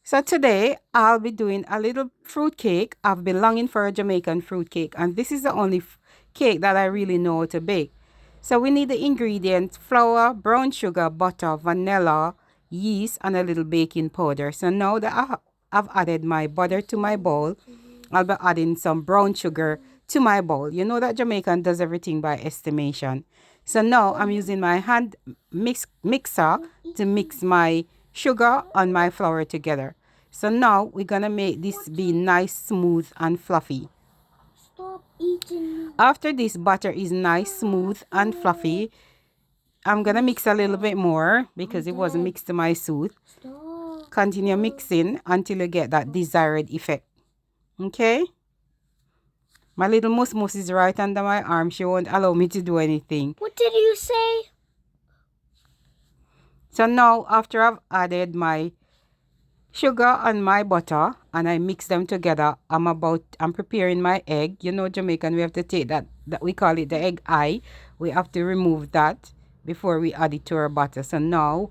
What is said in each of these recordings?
So today I'll be doing a little fruit cake. I've been longing for a Jamaican fruit cake, and this is the only cake that I really know how to bake. So we need the ingredients: flour, brown sugar, butter, vanilla, yeast, and a little baking powder. So now that I've added my butter to my bowl, I'll be adding some brown sugar to my bowl. You know that Jamaican does everything by estimation. So now I'm using my hand mixer to mix my sugar and my flour together. So now we're going to make this be nice, smooth, and fluffy. Stop eating. After this butter is nice, smooth, and fluffy, I'm going to mix a little bit more because it wasn't mixed to my suit. Continue mixing until you get that desired effect. Okay? My little mus is right under my arm. She won't allow me to do anything. What did you say? So now, after I've added my sugar and my butter and I mix them together, I'm preparing my egg. You know, Jamaican, we have to take that we call it the egg eye. We have to remove that before we add it to our butter. So now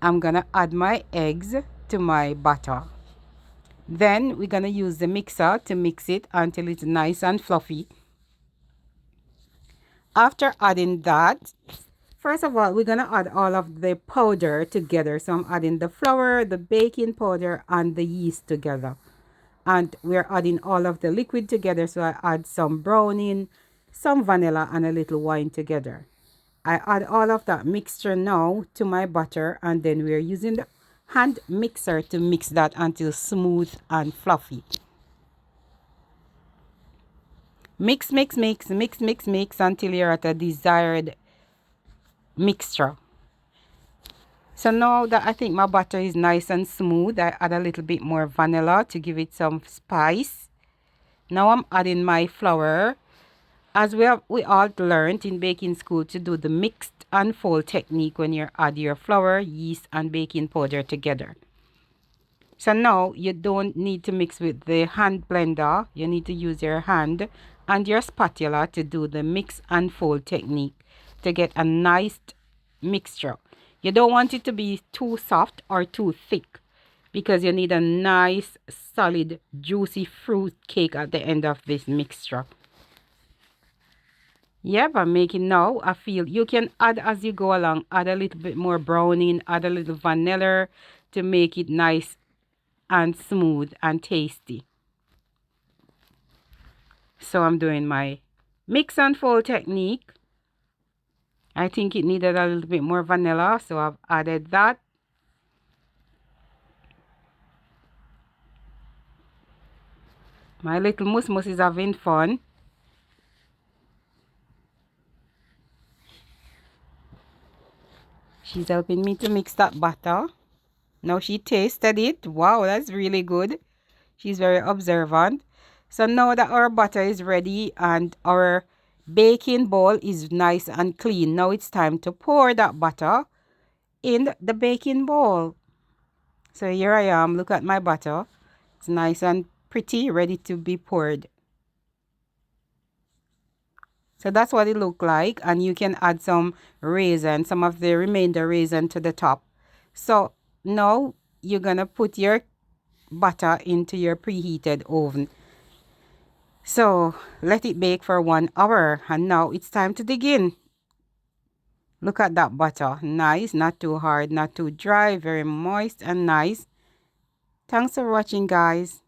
I'm gonna add my eggs to my butter. Then we're gonna use the mixer to mix it until it's nice and fluffy. After adding that, first of all, we're going to add all of the powder together. So I'm adding the flour, the baking powder, and the yeast together. And we're adding all of the liquid together. So I add some browning, some vanilla, and a little wine together. I add all of that mixture now to my butter. And then we're using the hand mixer to mix that until smooth and fluffy. Mix, mix, mix, mix, mix, mix until you're at a desired mixture. So now that I think my butter is nice and smooth, I add a little bit more vanilla to give it some spice. Now I'm adding my flour. As we all learned in baking school to do the mixed and fold technique when you add your flour, yeast, and baking powder together. So now you don't need to mix with the hand blender. You need to use your hand and your spatula to do the mix and fold technique to get a nice mixture. You don't want it to be too soft or too thick because you need a nice, solid, juicy fruit cake at the end of this mixture. Yep, I'm making now. I feel you can add as you go along. Add a little bit more browning, add a little vanilla to make it nice and smooth and tasty. So I'm doing my mix and fold technique. I think it needed a little bit more vanilla, so I've added that. My little mus is having fun. She's helping me to mix that batter. Now she tasted it. Wow, that's really good. She's very observant. So now that our butter is ready and our baking bowl is nice and clean, now it's time to pour that butter in the baking bowl. So here I am. Look at my butter. It's nice and pretty, ready to be poured. So that's what it looked like. And you can add some raisin, some of the remainder raisin to the top. So now you're going to put your butter into your preheated oven. So let it bake for 1 hour. And now it's time to dig in. Look at that butter. Nice, not too hard, not too dry, very moist and nice. Thanks for watching, guys.